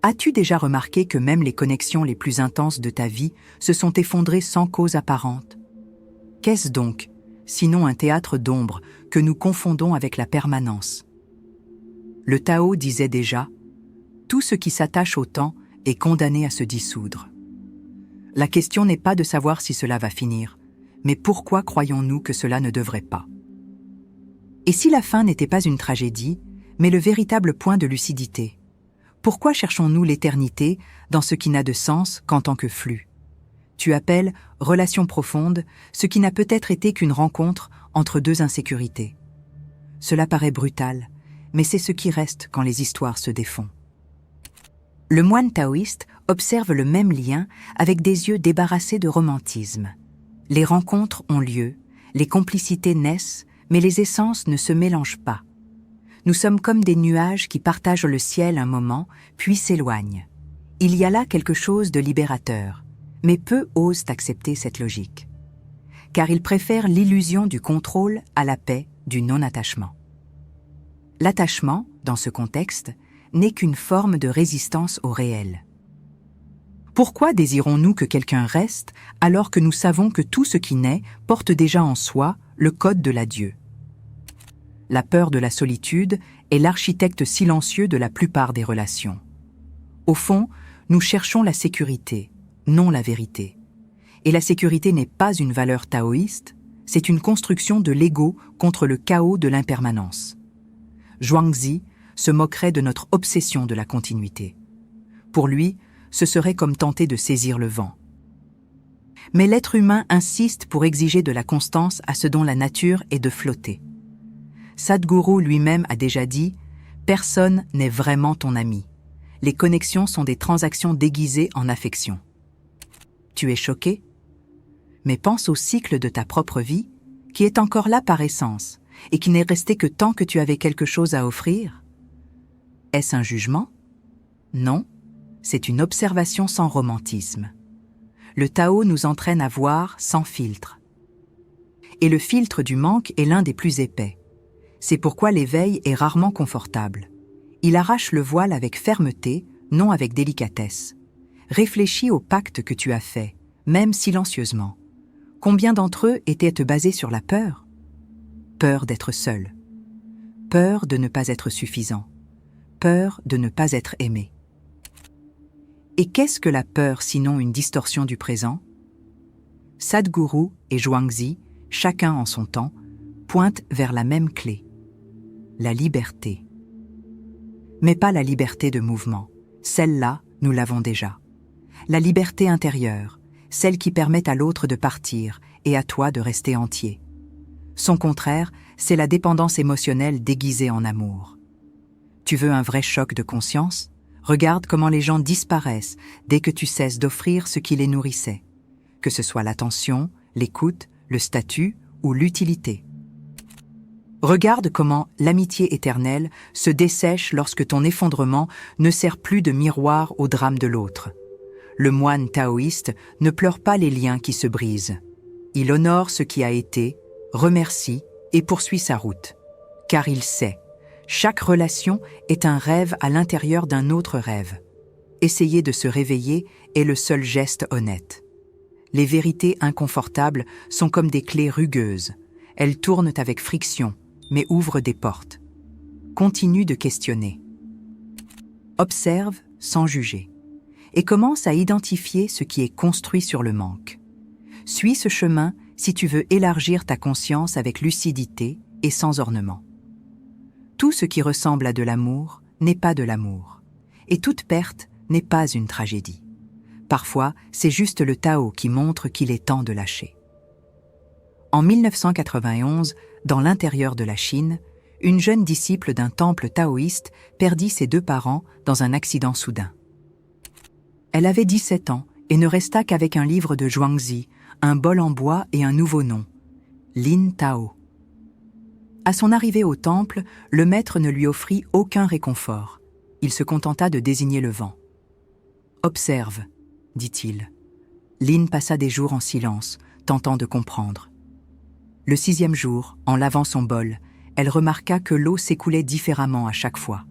As-tu déjà remarqué que même les connexions les plus intenses de ta vie se sont effondrées sans cause apparente? Qu'est-ce donc, sinon un théâtre d'ombre que nous confondons avec la permanence? Le Tao disait déjà « Tout ce qui s'attache au temps est condamné à se dissoudre ». La question n'est pas de savoir si cela va finir, mais pourquoi croyons-nous que cela ne devrait pas? Et si la fin n'était pas une tragédie, mais le véritable point de lucidité? Pourquoi cherchons-nous l'éternité dans ce qui n'a de sens qu'en tant que flux? Tu appelles relation profonde ce qui n'a peut-être été qu'une rencontre entre deux insécurités. Cela paraît brutal, mais c'est ce qui reste quand les histoires se défont. Le moine taoïste observe le même lien avec des yeux débarrassés de romantisme. Les rencontres ont lieu, les complicités naissent, mais les essences ne se mélangent pas. Nous sommes comme des nuages qui partagent le ciel un moment, puis s'éloignent. Il y a là quelque chose de libérateur, mais peu osent accepter cette logique. Car ils préfèrent l'illusion du contrôle à la paix du non-attachement. L'attachement, dans ce contexte, n'est qu'une forme de résistance au réel. Pourquoi désirons-nous que quelqu'un reste alors que nous savons que tout ce qui naît porte déjà en soi le code de l'adieu? La peur de la solitude est l'architecte silencieux de la plupart des relations. Au fond, nous cherchons la sécurité, non la vérité. Et la sécurité n'est pas une valeur taoïste, c'est une construction de l'ego contre le chaos de l'impermanence. Zhuangzi se moquerait de notre obsession de la continuité. Pour lui, ce serait comme tenter de saisir le vent. Mais l'être humain insiste pour exiger de la constance à ce dont la nature est de flotter. Sadhguru lui-même a déjà dit « Personne n'est vraiment ton ami. Les connexions sont des transactions déguisées en affection. » Tu es choqué? Mais pense au cycle de ta propre vie, qui est encore là par essence, et qui n'est resté que tant que tu avais quelque chose à offrir. Est-ce un jugement? Non, c'est une observation sans romantisme. Le Tao nous entraîne à voir sans filtre. Et le filtre du manque est l'un des plus épais. C'est pourquoi l'éveil est rarement confortable. Il arrache le voile avec fermeté, non avec délicatesse. Réfléchis au pacte que tu as fait, même silencieusement. Combien d'entre eux étaient basés sur la peur? Peur d'être seul. Peur de ne pas être suffisant. Peur de ne pas être aimé. Et qu'est-ce que la peur sinon une distorsion du présent? Sadhguru et Zhuangzi, chacun en son temps, pointent vers la même clé. La liberté. Mais pas la liberté de mouvement. Celle-là, nous l'avons déjà. La liberté intérieure, celle qui permet à l'autre de partir et à toi de rester entier. Son contraire, c'est la dépendance émotionnelle déguisée en amour. Tu veux un vrai choc de conscience? Regarde comment les gens disparaissent dès que tu cesses d'offrir ce qui les nourrissait, que ce soit l'attention, l'écoute, le statut ou l'utilité. Regarde comment l'amitié éternelle se dessèche lorsque ton effondrement ne sert plus de miroir au drame de l'autre. Le moine taoïste ne pleure pas les liens qui se brisent. Il honore ce qui a été, remercie et poursuit sa route. Car il sait, chaque relation est un rêve à l'intérieur d'un autre rêve. Essayer de se réveiller est le seul geste honnête. Les vérités inconfortables sont comme des clés rugueuses. Elles tournent avec friction, mais ouvrent des portes. Continue de questionner. Observe sans juger. Et commence à identifier ce qui est construit sur le manque. Suis ce chemin si tu veux élargir ta conscience avec lucidité et sans ornement. Tout ce qui ressemble à de l'amour n'est pas de l'amour. Et toute perte n'est pas une tragédie. Parfois, c'est juste le Tao qui montre qu'il est temps de lâcher. En 1991, dans l'intérieur de la Chine, une jeune disciple d'un temple taoïste perdit ses 2 parents dans un accident soudain. Elle avait 17 ans et ne resta qu'avec un livre de Zhuangzi, un bol en bois et un nouveau nom, Lin Tao. À son arrivée au temple, le maître ne lui offrit aucun réconfort. Il se contenta de désigner le vent. « Observe », dit-il. Lin passa des jours en silence, tentant de comprendre. Le 6e jour, en lavant son bol, elle remarqua que l'eau s'écoulait différemment à chaque fois.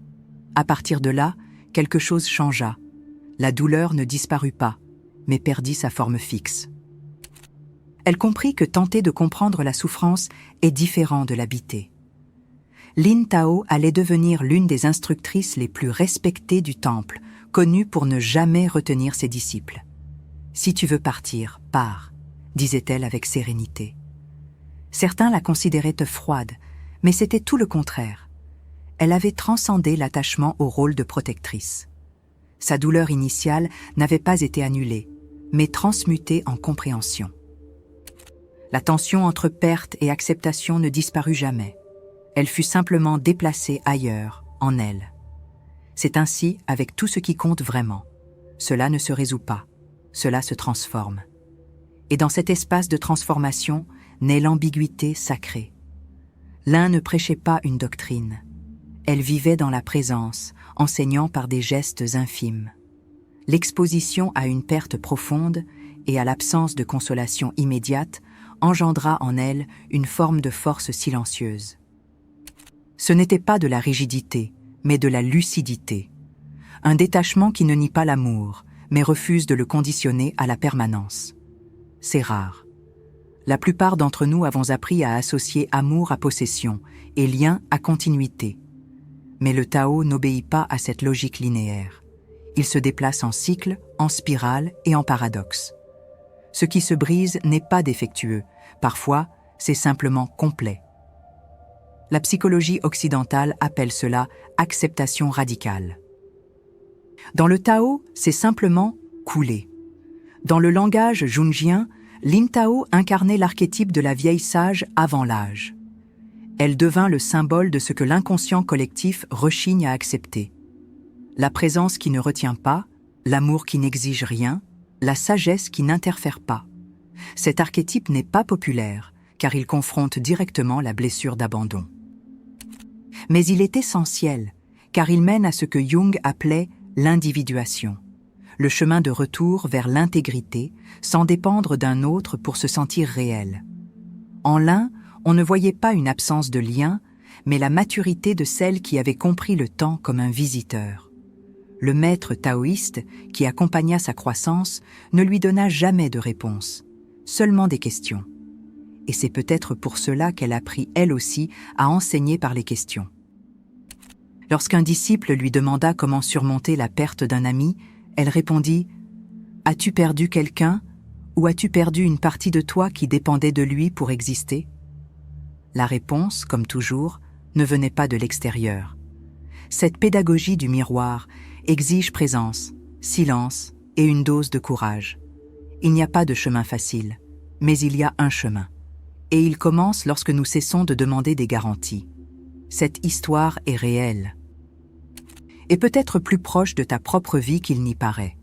À partir de là, quelque chose changea. La douleur ne disparut pas, mais perdit sa forme fixe. Elle comprit que tenter de comprendre la souffrance est différent de l'habiter. Lin Tao allait devenir l'une des instructrices les plus respectées du temple, connue pour ne jamais retenir ses disciples. « Si tu veux partir, pars », disait-elle avec sérénité. Certains la considéraient froide, mais c'était tout le contraire. Elle avait transcendé l'attachement au rôle de protectrice. Sa douleur initiale n'avait pas été annulée, mais transmutée en compréhension. La tension entre perte et acceptation ne disparut jamais. Elle fut simplement déplacée ailleurs, en elle. C'est ainsi avec tout ce qui compte vraiment. Cela ne se résout pas, cela se transforme. Et dans cet espace de transformation naît l'ambiguïté sacrée. L'un ne prêchait pas une doctrine. Elle vivait dans la présence, enseignant par des gestes infimes. L'exposition à une perte profonde et à l'absence de consolation immédiate engendra en elle une forme de force silencieuse. Ce n'était pas de la rigidité, mais de la lucidité. Un détachement qui ne nie pas l'amour, mais refuse de le conditionner à la permanence. C'est rare. La plupart d'entre nous avons appris à associer amour à possession et lien à continuité. Mais le Tao n'obéit pas à cette logique linéaire. Il se déplace en cycle, en spirale et en paradoxe. Ce qui se brise n'est pas défectueux, parfois c'est simplement complet. La psychologie occidentale appelle cela acceptation radicale. Dans le Tao, c'est simplement couler. Dans le langage jungien, Lin Tao incarnait l'archétype de la vieille sage avant l'âge. Elle devint le symbole de ce que l'inconscient collectif rechigne à accepter. La présence qui ne retient pas, l'amour qui n'exige rien, la sagesse qui n'interfère pas. Cet archétype n'est pas populaire, car il confronte directement la blessure d'abandon. Mais il est essentiel, car il mène à ce que Jung appelait l'individuation, le chemin de retour vers l'intégrité, sans dépendre d'un autre pour se sentir réel. En l'un, on ne voyait pas une absence de lien, mais la maturité de celle qui avait compris le temps comme un visiteur. Le maître taoïste, qui accompagna sa croissance, ne lui donna jamais de réponse, seulement des questions. Et c'est peut-être pour cela qu'elle apprit elle aussi à enseigner par les questions. Lorsqu'un disciple lui demanda comment surmonter la perte d'un ami, elle répondit « As-tu perdu quelqu'un ou as-tu perdu une partie de toi qui dépendait de lui pour exister ?» La réponse, comme toujours, ne venait pas de l'extérieur. Cette pédagogie du miroir exige présence, silence et une dose de courage. Il n'y a pas de chemin facile, mais il y a un chemin. Et il commence lorsque nous cessons de demander des garanties. Cette histoire est réelle. Et peut-être plus proche de ta propre vie qu'il n'y paraît.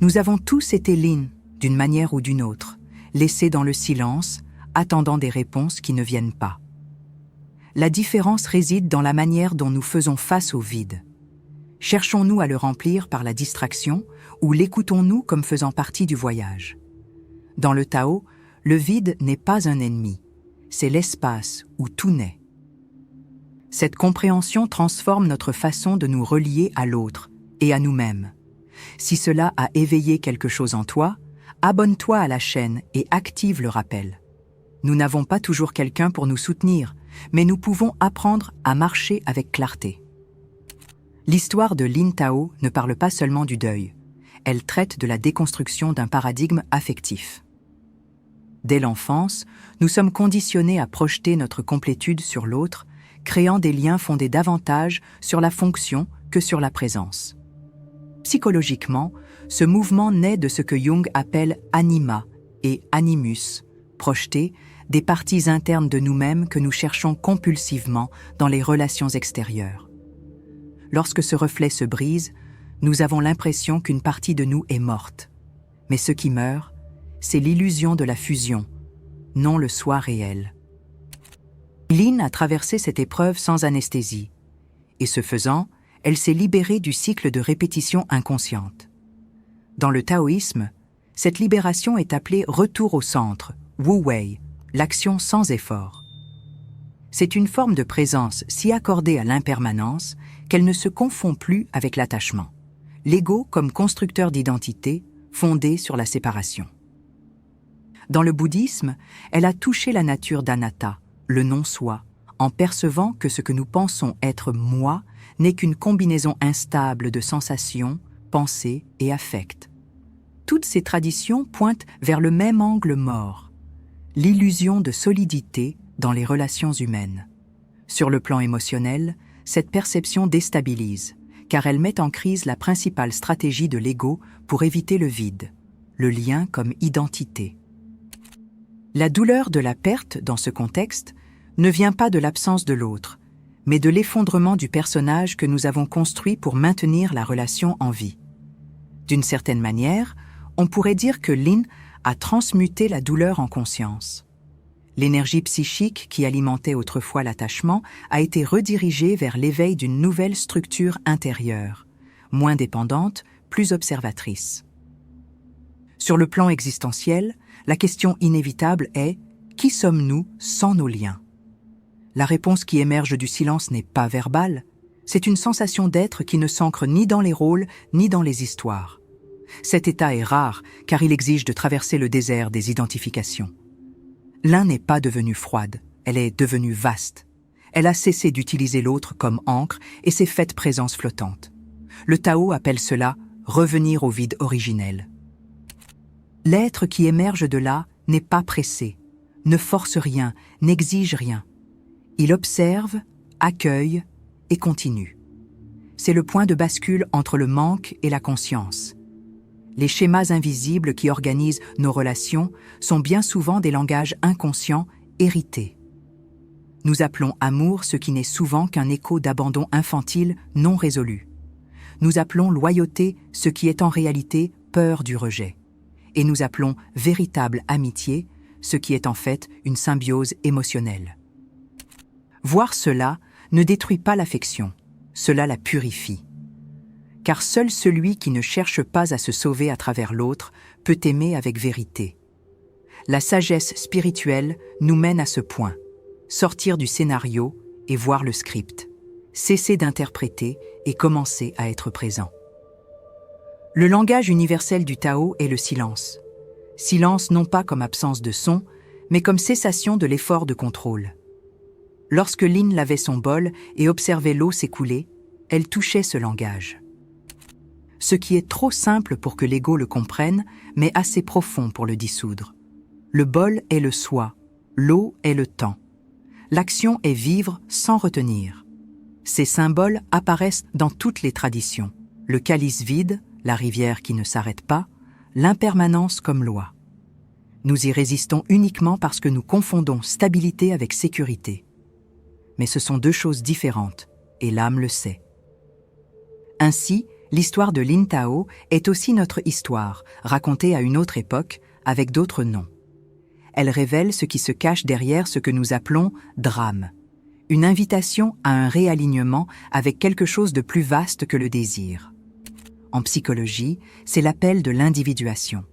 Nous avons tous été Lin, d'une manière ou d'une autre, laissés dans le silence, attendant des réponses qui ne viennent pas. La différence réside dans la manière dont nous faisons face au vide. Cherchons-nous à le remplir par la distraction ou l'écoutons-nous comme faisant partie du voyage? Dans le Tao, le vide n'est pas un ennemi, c'est l'espace où tout naît. Cette compréhension transforme notre façon de nous relier à l'autre et à nous-mêmes. Si cela a éveillé quelque chose en toi, abonne-toi à la chaîne et active le rappel. Nous n'avons pas toujours quelqu'un pour nous soutenir, mais nous pouvons apprendre à marcher avec clarté. L'histoire de Lin Tao ne parle pas seulement du deuil. Elle traite de la déconstruction d'un paradigme affectif. Dès l'enfance, nous sommes conditionnés à projeter notre complétude sur l'autre, créant des liens fondés davantage sur la fonction que sur la présence. Psychologiquement, ce mouvement naît de ce que Jung appelle anima et animus, projetés, des parties internes de nous-mêmes que nous cherchons compulsivement dans les relations extérieures. Lorsque ce reflet se brise, nous avons l'impression qu'une partie de nous est morte. Mais ce qui meurt, c'est l'illusion de la fusion, non le soi réel. Lin a traversé cette épreuve sans anesthésie, et ce faisant, elle s'est libérée du cycle de répétition inconsciente. Dans le taoïsme, cette libération est appelée retour au centre, Wu Wei, l'action sans effort. C'est une forme de présence si accordée à l'impermanence qu'elle ne se confond plus avec l'attachement. l'ego comme constructeur d'identité fondé sur la séparation. Dans le bouddhisme, elle a touché la nature d'anatta, le non-soi, en percevant que ce que nous pensons être moi n'est qu'une combinaison instable de sensations, pensées et affects. Toutes ces traditions pointent vers le même angle mort, l'illusion de solidité dans les relations humaines. Sur le plan émotionnel, cette perception déstabilise, car elle met en crise la principale stratégie de l'ego pour éviter le vide, le lien comme identité. La douleur de la perte, dans ce contexte, ne vient pas de l'absence de l'autre, mais de l'effondrement du personnage que nous avons construit pour maintenir la relation en vie. D'une certaine manière, on pourrait dire que Lin a transmuté la douleur en conscience. L'énergie psychique qui alimentait autrefois l'attachement a été redirigée vers l'éveil d'une nouvelle structure intérieure, moins dépendante, plus observatrice. Sur le plan existentiel, la question inévitable est « qui sommes-nous sans nos liens ?» La réponse qui émerge du silence n'est pas verbale, c'est une sensation d'être qui ne s'ancre ni dans les rôles ni dans les histoires. Cet état est rare car il exige de traverser le désert des identifications. L'un n'est pas devenue froide, elle est devenue vaste. Elle a cessé d'utiliser l'autre comme ancre et s'est faite présence flottante. Le Tao appelle cela « revenir au vide originel ». L'être qui émerge de là n'est pas pressé, ne force rien, n'exige rien. Il observe, accueille et continue. C'est le point de bascule entre le manque et la conscience. Les schémas invisibles qui organisent nos relations sont bien souvent des langages inconscients hérités. Nous appelons amour ce qui n'est souvent qu'un écho d'abandon infantile non résolu. Nous appelons loyauté ce qui est en réalité peur du rejet. Et nous appelons véritable amitié ce qui est en fait une symbiose émotionnelle. Voir cela ne détruit pas l'affection, cela la purifie. Car seul celui qui ne cherche pas à se sauver à travers l'autre peut aimer avec vérité. La sagesse spirituelle nous mène à ce point, sortir du scénario et voir le script, cesser d'interpréter et commencer à être présent. Le langage universel du Tao est le silence. Silence non pas comme absence de son, mais comme cessation de l'effort de contrôle. Lorsque Lin lavait son bol et observait l'eau s'écouler, elle touchait ce langage. Ce qui est trop simple pour que l'ego le comprenne, mais assez profond pour le dissoudre. Le bol est le soi, l'eau est le temps. L'action est vivre sans retenir. Ces symboles apparaissent dans toutes les traditions. Le calice vide, la rivière qui ne s'arrête pas, l'impermanence comme loi. Nous y résistons uniquement parce que nous confondons stabilité avec sécurité. Mais ce sont deux choses différentes, et l'âme le sait. Ainsi, l'histoire de Lin Tao est aussi notre histoire, racontée à une autre époque, avec d'autres noms. Elle révèle ce qui se cache derrière ce que nous appelons drame, une invitation à un réalignement avec quelque chose de plus vaste que le désir. En psychologie, c'est l'appel de l'individuation.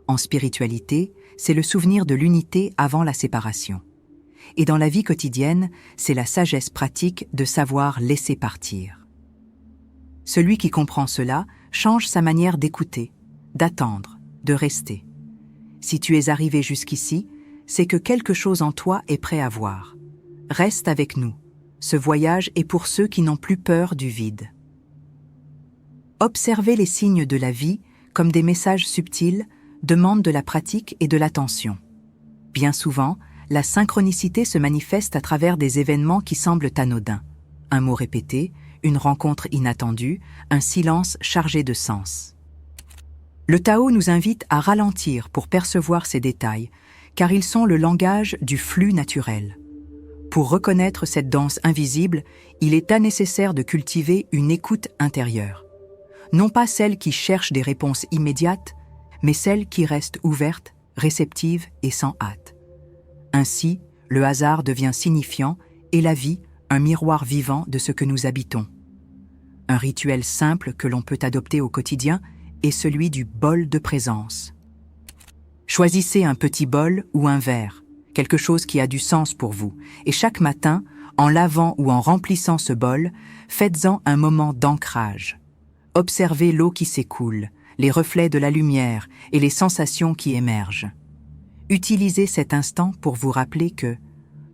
En spiritualité, c'est le souvenir de l'unité avant la séparation. Et dans la vie quotidienne, c'est la sagesse pratique de savoir laisser partir. Celui qui comprend cela change sa manière d'écouter, d'attendre, de rester. Si tu es arrivé jusqu'ici, c'est que quelque chose en toi est prêt à voir. Reste avec nous. Ce voyage est pour ceux qui n'ont plus peur du vide. Observer les signes de la vie comme des messages subtils demande de la pratique et de l'attention. Bien souvent, la synchronicité se manifeste à travers des événements qui semblent anodins. Un mot répété, une rencontre inattendue, un silence chargé de sens. Le Tao nous invite à ralentir pour percevoir ces détails, car ils sont le langage du flux naturel. Pour reconnaître cette danse invisible, il est nécessaire de cultiver une écoute intérieure. Non pas celle qui cherche des réponses immédiates, mais celle qui reste ouverte, réceptive et sans hâte. Ainsi, le hasard devient signifiant et la vie, un miroir vivant de ce que nous habitons. Un rituel simple que l'on peut adopter au quotidien est celui du bol de présence. Choisissez un petit bol ou un verre, quelque chose qui a du sens pour vous, et chaque matin, en lavant ou en remplissant ce bol, faites-en un moment d'ancrage. Observez l'eau qui s'écoule, les reflets de la lumière et les sensations qui émergent. Utilisez cet instant pour vous rappeler que,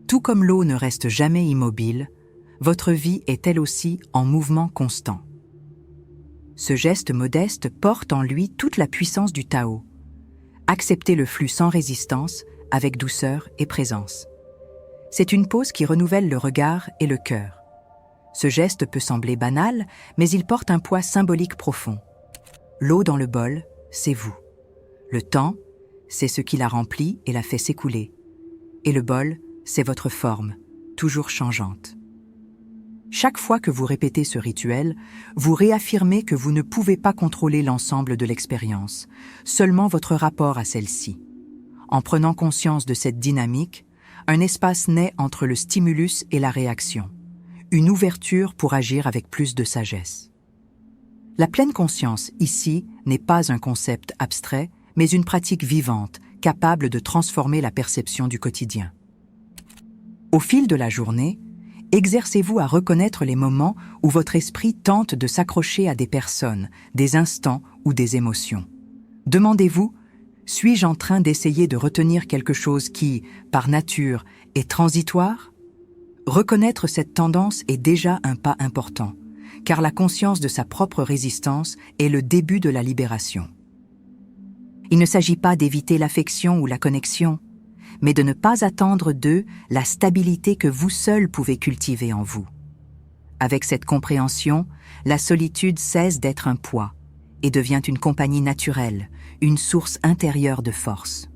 tout comme l'eau ne reste jamais immobile, votre vie est elle aussi en mouvement constant. Ce geste modeste porte en lui toute la puissance du Tao. Acceptez le flux sans résistance, avec douceur et présence. C'est une pause qui renouvelle le regard et le cœur. Ce geste peut sembler banal, mais il porte un poids symbolique profond. L'eau dans le bol, c'est vous. Le temps, c'est ce qui la remplit et la fait s'écouler. Et le bol, c'est votre forme, toujours changeante. Chaque fois que vous répétez ce rituel, vous réaffirmez que vous ne pouvez pas contrôler l'ensemble de l'expérience, seulement votre rapport à celle-ci. En prenant conscience de cette dynamique, un espace naît entre le stimulus et la réaction, une ouverture pour agir avec plus de sagesse. La pleine conscience, ici, n'est pas un concept abstrait, mais une pratique vivante, capable de transformer la perception du quotidien. Au fil de la journée, exercez-vous à reconnaître les moments où votre esprit tente de s'accrocher à des personnes, des instants ou des émotions. Demandez-vous, suis-je en train d'essayer de retenir quelque chose qui, par nature, est transitoire ? Reconnaître cette tendance est déjà un pas important, car la conscience de sa propre résistance est le début de la libération. Il ne s'agit pas d'éviter l'affection ou la connexion, mais de ne pas attendre d'eux la stabilité que vous seul pouvez cultiver en vous. Avec cette compréhension, la solitude cesse d'être un poids et devient une compagnie naturelle, une source intérieure de force.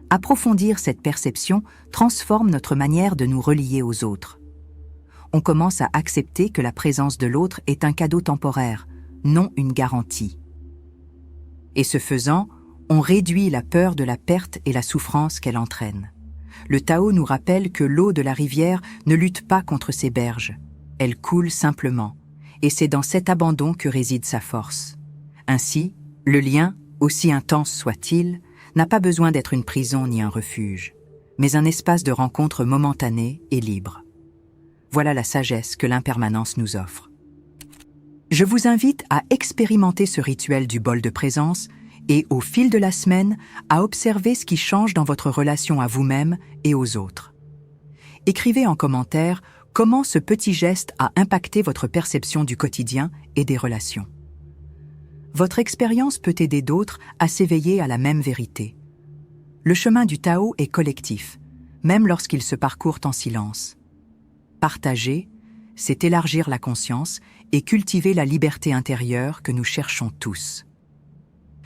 Approfondir cette perception transforme notre manière de nous relier aux autres. On commence à accepter que la présence de l'autre est un cadeau temporaire, non une garantie. Et ce faisant, on réduit la peur de la perte et la souffrance qu'elle entraîne. Le Tao nous rappelle que l'eau de la rivière ne lutte pas contre ses berges, elle coule simplement, et c'est dans cet abandon que réside sa force. Ainsi, le lien, aussi intense soit-il, n'a pas besoin d'être une prison ni un refuge, mais un espace de rencontre momentané et libre. Voilà la sagesse que l'impermanence nous offre. Je vous invite à expérimenter ce rituel du bol de présence et, au fil de la semaine, à observer ce qui change dans votre relation à vous-même et aux autres. Écrivez en commentaire comment ce petit geste a impacté votre perception du quotidien et des relations. Votre expérience peut aider d'autres à s'éveiller à la même vérité. Le chemin du Tao est collectif, même lorsqu'il se parcourt en silence. Partager, c'est élargir la conscience et cultiver la liberté intérieure que nous cherchons tous.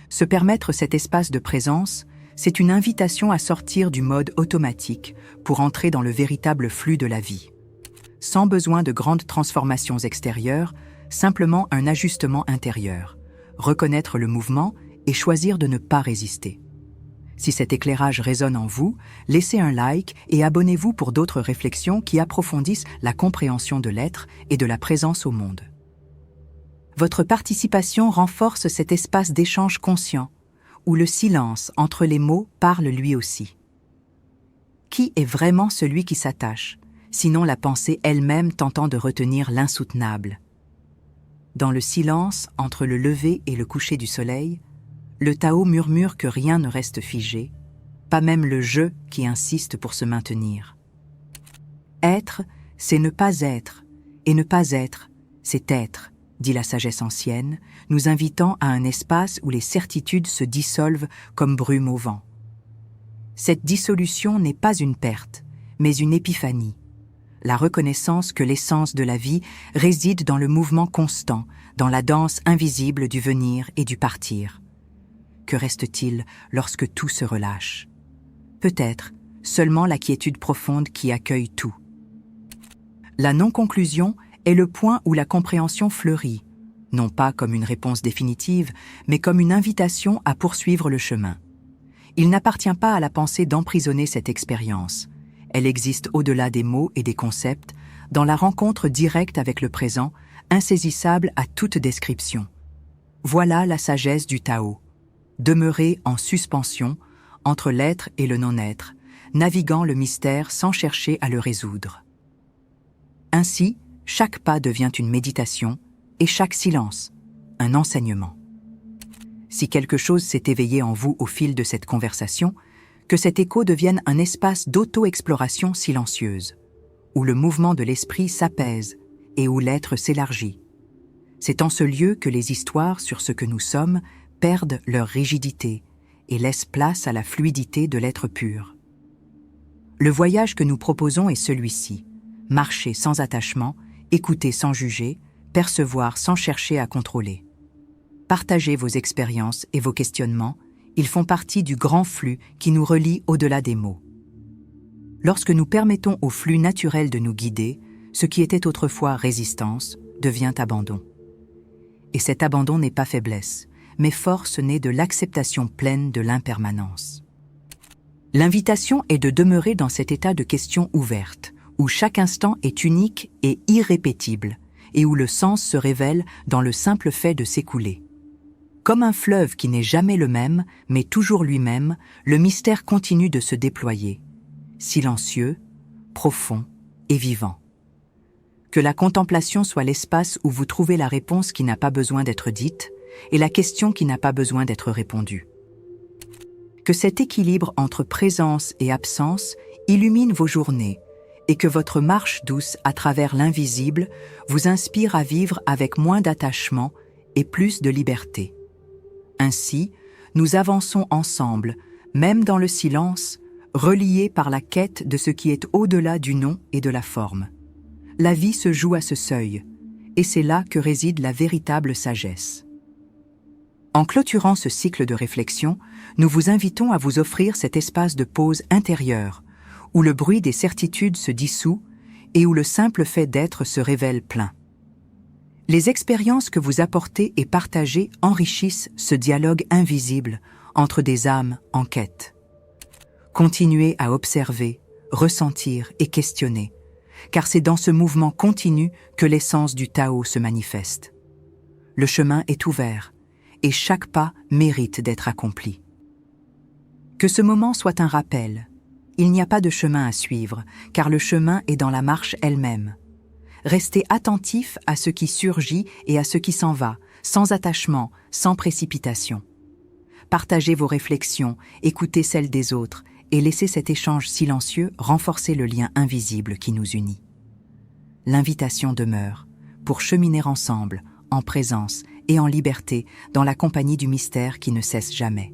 Se permettre cet espace de présence, c'est une invitation à sortir du mode automatique pour entrer dans le véritable flux de la vie. Sans besoin de grandes transformations extérieures, simplement un ajustement intérieur, reconnaître le mouvement et choisir de ne pas résister. Si cet éclairage résonne en vous, laissez un like et abonnez-vous pour d'autres réflexions qui approfondissent la compréhension de l'être et de la présence au monde. Votre participation renforce cet espace d'échange conscient, où le silence entre les mots parle lui aussi. Qui est vraiment celui qui s'attache, sinon la pensée elle-même tentant de retenir l'insoutenable ? Dans le silence entre le lever et le coucher du soleil, le Tao murmure que rien ne reste figé, pas même le « je » qui insiste pour se maintenir. Être, c'est ne pas être, et ne pas être, c'est être, dit la sagesse ancienne, nous invitant à un espace où les certitudes se dissolvent comme brume au vent. Cette dissolution n'est pas une perte, mais une épiphanie, la reconnaissance que l'essence de la vie réside dans le mouvement constant, dans la danse invisible du venir et du partir. Que reste-t-il lorsque tout se relâche ? Peut-être seulement la quiétude profonde qui accueille tout. La non-conclusion est le point où la compréhension fleurit, non pas comme une réponse définitive, mais comme une invitation à poursuivre le chemin. Il n'appartient pas à la pensée d'emprisonner cette expérience. Elle existe au-delà des mots et des concepts, dans la rencontre directe avec le présent, insaisissable à toute description. Voilà la sagesse du Tao. Demeurer en suspension entre l'être et le non-être, naviguant le mystère sans chercher à le résoudre. Ainsi, chaque pas devient une méditation et chaque silence, un enseignement. Si quelque chose s'est éveillé en vous au fil de cette conversation, que cet écho devienne un espace d'auto-exploration silencieuse, où le mouvement de l'esprit s'apaise et où l'être s'élargit. C'est en ce lieu que les histoires sur ce que nous sommes perdent leur rigidité et laissent place à la fluidité de l'être pur. Le voyage que nous proposons est celui-ci: marcher sans attachement, écouter sans juger, percevoir sans chercher à contrôler. Partagez vos expériences et vos questionnements, ils font partie du grand flux qui nous relie au-delà des mots. Lorsque nous permettons au flux naturel de nous guider, ce qui était autrefois résistance devient abandon. Et cet abandon n'est pas faiblesse, mais force née de l'acceptation pleine de l'impermanence. L'invitation est de demeurer dans cet état de question ouverte, où chaque instant est unique et irrépétible, et où le sens se révèle dans le simple fait de s'écouler. Comme un fleuve qui n'est jamais le même, mais toujours lui-même, le mystère continue de se déployer, silencieux, profond et vivant. Que la contemplation soit l'espace où vous trouvez la réponse qui n'a pas besoin d'être dite et la question qui n'a pas besoin d'être répondue. Que cet équilibre entre présence et absence illumine vos journées et que votre marche douce à travers l'invisible vous inspire à vivre avec moins d'attachement et plus de liberté. Ainsi, nous avançons ensemble, même dans le silence, reliés par la quête de ce qui est au-delà du nom et de la forme. La vie se joue à ce seuil, et c'est là que réside la véritable sagesse. En clôturant ce cycle de réflexion, nous vous invitons à vous offrir cet espace de pause intérieure, où le bruit des certitudes se dissout et où le simple fait d'être se révèle plein. Les expériences que vous apportez et partagez enrichissent ce dialogue invisible entre des âmes en quête. Continuez à observer, ressentir et questionner, car c'est dans ce mouvement continu que l'essence du Tao se manifeste. Le chemin est ouvert, et chaque pas mérite d'être accompli. Que ce moment soit un rappel. Il n'y a pas de chemin à suivre, car le chemin est dans la marche elle-même. Restez attentif à ce qui surgit et à ce qui s'en va, sans attachement, sans précipitation. Partagez vos réflexions, écoutez celles des autres, et laissez cet échange silencieux renforcer le lien invisible qui nous unit. L'invitation demeure, pour cheminer ensemble, en présence et en liberté, dans la compagnie du mystère qui ne cesse jamais.